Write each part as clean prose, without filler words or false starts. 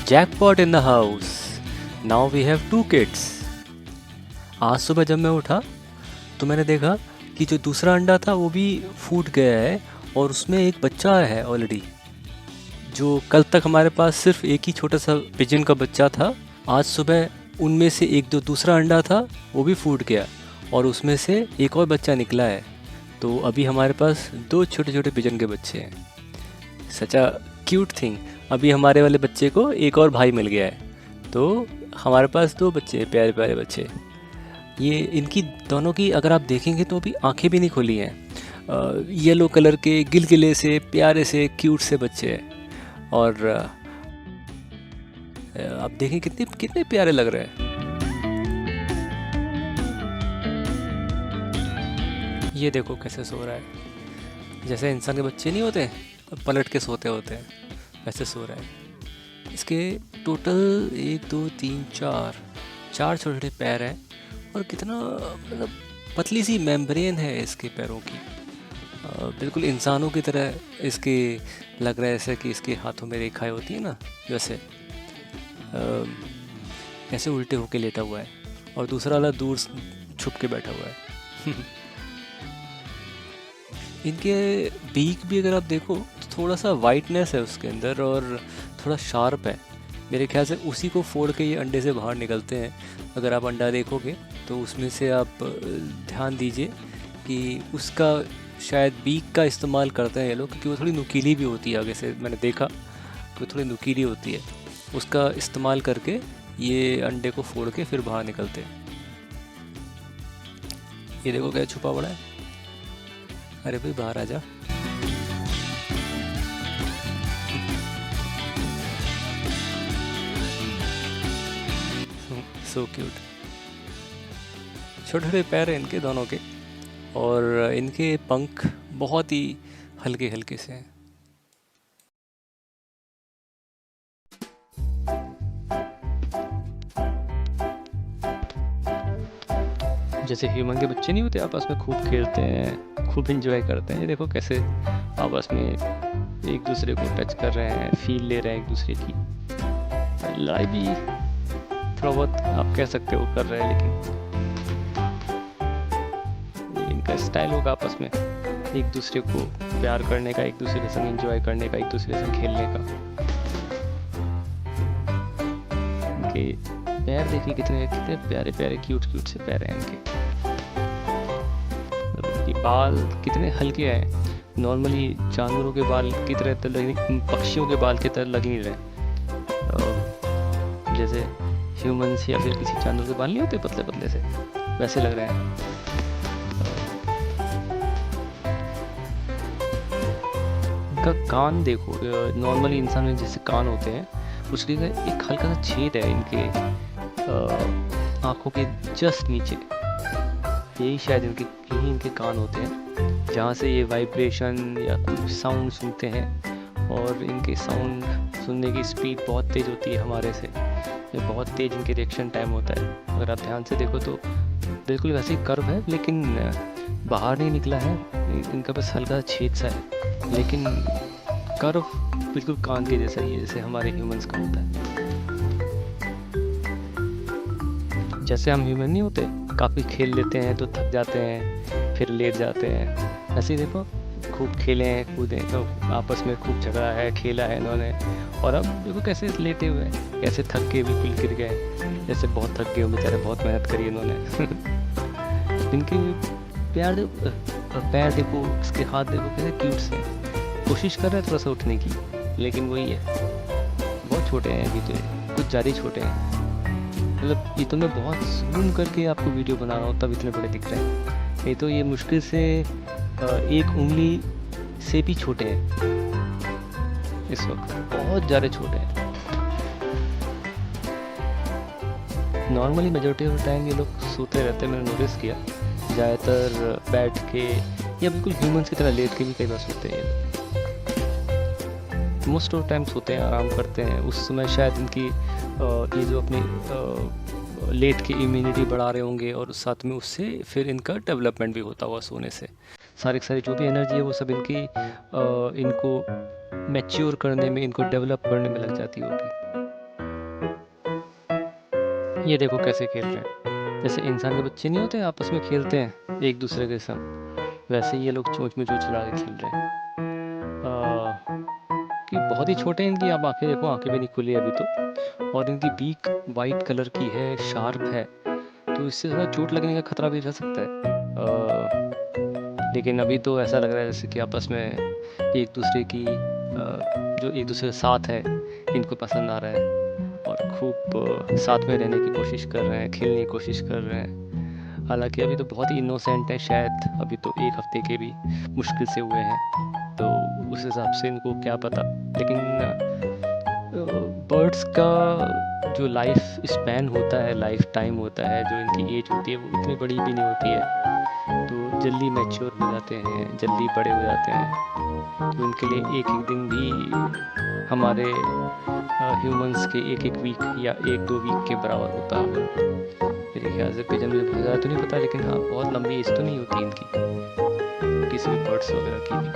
Jackpot in the house, now we have 2 kids. आज सुबह जब मैं उठा तो मैंने देखा कि जो दूसरा अंडा था वो भी फूट गया है और उसमें एक बच्चा है ऑलरेडी। जो कल तक हमारे पास सिर्फ एक ही छोटा सा पिजन का बच्चा था, आज सुबह उनमें से एक जो दूसरा अंडा था वो भी फूट गया और उसमें से एक और बच्चा निकला है। तो अभी हमारे पास 2 छोटे छोटे पिजन के बच्चे हैं। सच अ क्यूट थिंग। अभी हमारे वाले बच्चे को एक और भाई मिल गया है, तो हमारे पास 2 बच्चे, प्यारे प्यारे बच्चे। ये इनकी दोनों की अगर आप देखेंगे तो अभी आंखें भी नहीं खुली हैं। येलो कलर के गिलगिले से प्यारे से क्यूट से बच्चे हैं और आप देखें कितने कितने प्यारे लग रहे हैं। ये देखो कैसे सो रहा है, जैसे इंसान के बच्चे नहीं होते पलट के सोते होते हैं, वैसे सो रहा है। इसके टोटल 1 2 3 4 छोटे छोटे पैर हैं और कितना मतलब पतली सी मेम्ब्रेन है इसके पैरों की। बिल्कुल इंसानों की तरह इसके लग रहा है, ऐसे कि इसके हाथों में रेखाएं होती है ना, वैसे ऐसे उल्टे होके लेटा हुआ है और दूसरा वाला दूर छुप के बैठा हुआ है। इनके बीक भी अगर आप देखो तो थोड़ा सा वाइटनेस है उसके अंदर और थोड़ा शार्प है। मेरे ख्याल से उसी को फोड़ के ये अंडे से बाहर निकलते हैं। अगर आप अंडा देखोगे तो उसमें से आप ध्यान दीजिए कि उसका शायद बीक का इस्तेमाल करते हैं ये लोग, क्योंकि वो थोड़ी नुकीली भी होती है। आगे से मैंने देखा तो थोड़ी नुकीली होती है, उसका इस्तेमाल करके ये अंडे को फोड़ के फिर बाहर निकलते हैं। ये देखो क्या छुपा पड़ा है। अरे भाई बाहर आ जा। So cute. छोटे छोटे पैर हैं इनके दोनों के और इनके पंख बहुत ही हल्के हल्के से हैं। जैसे ह्यूमन के बच्चे नहीं होते, आपस में खूब खेलते हैं, खूब एंजॉय करते हैं। ये देखो कैसे आपस में एक दूसरे को टच कर रहे हैं, फील ले रहे हैं एक दूसरे की। लड़ाई भी थोड़ा बहुत आप कह सकते हो कर रहे हैं, लेकिन इनका स्टाइल होगा आपस में एक दूसरे को प्यार करने का, एक दूसरे के संग एंजॉय करने का, एक दूसरे से खेलने का। इनके पैर देखिए कितने कितने प्यारे प्यारे क्यूट क्यूट से पैर हैं इनके। इनके बाल कितने हल्के हैं। नॉर्मली जानवरों के बाल की तरह तो पक्षियों के बाल की तरह लग नहीं रहे, जैसे ह्यूमंस या फिर किसी जानवर के बाल नहीं होते पतले पतले से, वैसे लग रहे हैं। इनका कान देखो, नॉर्मली इंसान में जैसे कान होते हैं उसके एक हल्का सा छेद है इनके आँखों के जस्ट नीचे। यही शायद इनके कान होते हैं, जहाँ से ये वाइब्रेशन या कुछ साउंड सुनते हैं। और इनके साउंड सुनने की स्पीड बहुत तेज़ होती है हमारे से, ये बहुत तेज़ इनके रिएक्शन टाइम होता है। अगर आप ध्यान से देखो तो बिल्कुल वैसे ही कर्व है, लेकिन बाहर नहीं निकला है, इनका बस हल्का छेद सा है, लेकिन कर्व बिल्कुल कान के जैसा ही है, जैसे हमारे ह्यूमंस का होता है। जैसे हम ह्यूमन नहीं होते, काफ़ी खेल लेते हैं तो थक जाते हैं, फिर लेट जाते हैं। ऐसे ही देखो खूब खेले हैं, कूदे, तो आपस में खूब झगड़ा है, खेला है इन्होंने, और अब देखो कैसे लेटे हुए हैं, कैसे थक के बिल्कुल गिर गए, जैसे बहुत थक गए हो बेचारे, बहुत मेहनत करी इन्होंने। इनके पैर देखो, इसके हाथ देखो कैसे क्यूट से, कोशिश कर रहे हैं थोड़ा सा उठने की, लेकिन वही है, बहुत छोटे हैं अभी तो, कुछ ज़्यादा छोटे हैं। मतलब ये तो मैं बहुत जूम करके आपको वीडियो बना रहा हूँ तब इतने बड़े दिख रहे हैं। ये तो ये मुश्किल से 1 उंगली से भी छोटे हैं इस वक्त, बहुत ज़्यादा छोटे हैं। नॉर्मली मेजॉरिटी ऑफ टाइम ये लोग सोते रहते हैं, मैंने नोटिस किया, ज़्यादातर बैठ के या बिल्कुल ह्यूमंस की तरह लेट के भी कई बार सोते हैं ये लोग। मोस्ट ऑफ टाइम सोते हैं, आराम करते हैं। उस समय शायद इनकी ये जो अपनी लेट के इम्यूनिटी बढ़ा रहे होंगे, और साथ में उससे फिर इनका डेवलपमेंट भी होता हुआ सोने से। सारी जो भी एनर्जी है वो सब इनकी इनको मैच्योर करने में, इनको डेवलप करने में लग जाती होगी। ये देखो कैसे खेल रहे हैं, जैसे इंसान के बच्चे नहीं होते आपस में खेलते हैं एक दूसरे के संग, वैसे ही ये लोग चोंच में चोंच लगा के खेल रहे हैं। कि बहुत ही छोटे हैं इनकी, आप आंखें देखो, आंखें भी नहीं खुली अभी तो, और इनकी बीक वाइट कलर की है, शार्प है, तो इससे थोड़ा चोट लगने का खतरा भी रह सकता है। लेकिन अभी तो ऐसा लग रहा है जैसे कि आपस में एक दूसरे की जो एक दूसरे के साथ है इनको पसंद आ रहा है और खूब साथ में रहने की कोशिश कर रहे हैं, खेलने की कोशिश कर रहे हैं। हालांकि अभी तो बहुत ही इनोसेंट है, शायद अभी तो 1 हफ्ते के भी मुश्किल से हुए हैं, तो उस हिसाब से इनको क्या पता। लेकिन बर्ड्स का जो लाइफ स्पैन होता है, लाइफ टाइम होता है, जो इनकी एज होती है वो इतनी बड़ी भी नहीं होती है, तो जल्दी मैच्योर हो जाते हैं, जल्दी बड़े हो जाते हैं। तो उनके लिए एक एक दिन भी हमारे ह्यूमंस के एक एक वीक या 1-2 वीक के बराबर होता होगा मेरे ख्याल से। पिजन मुझे बहुत ज़्यादा तो नहीं पता, लेकिन हाँ बहुत लंबी एज तो नहीं होती इनकी, किसी भी बर्ड्स वगैरह की भी।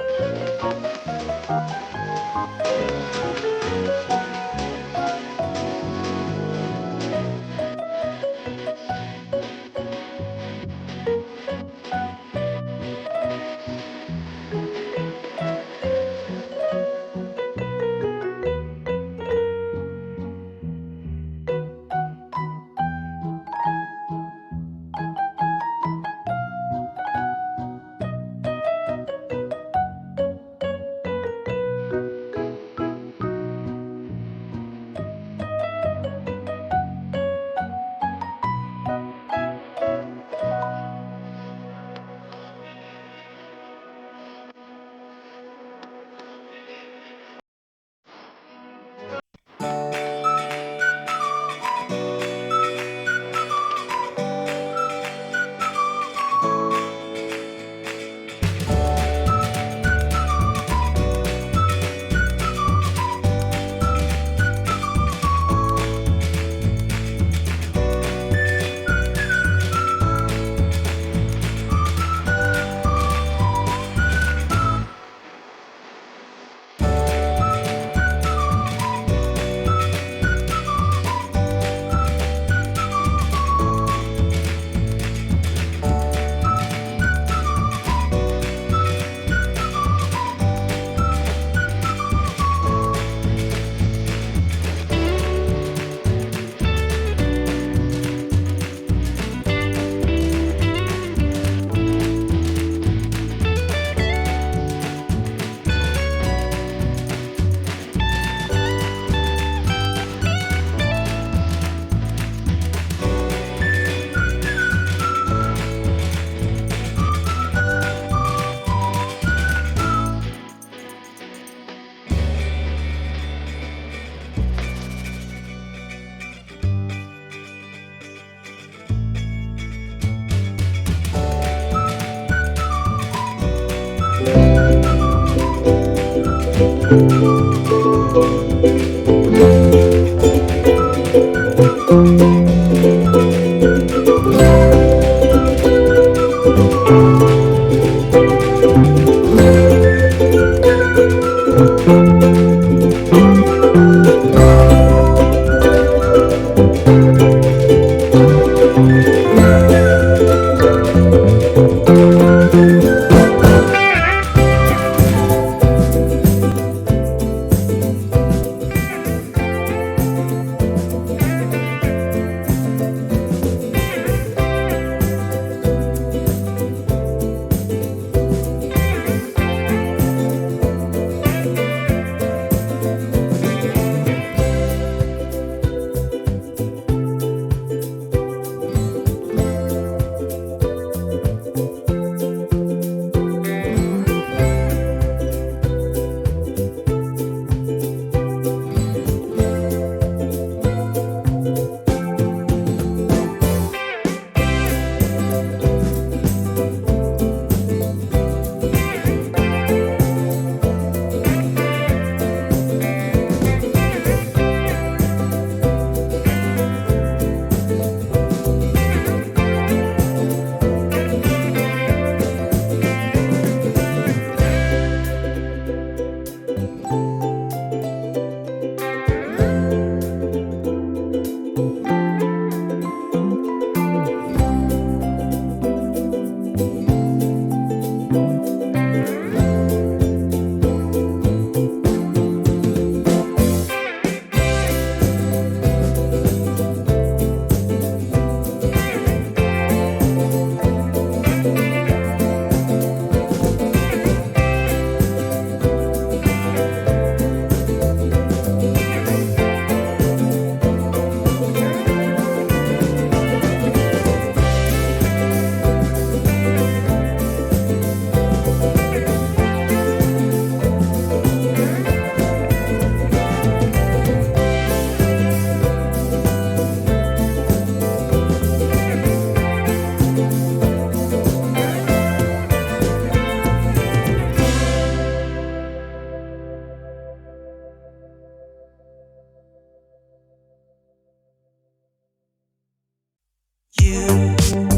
you.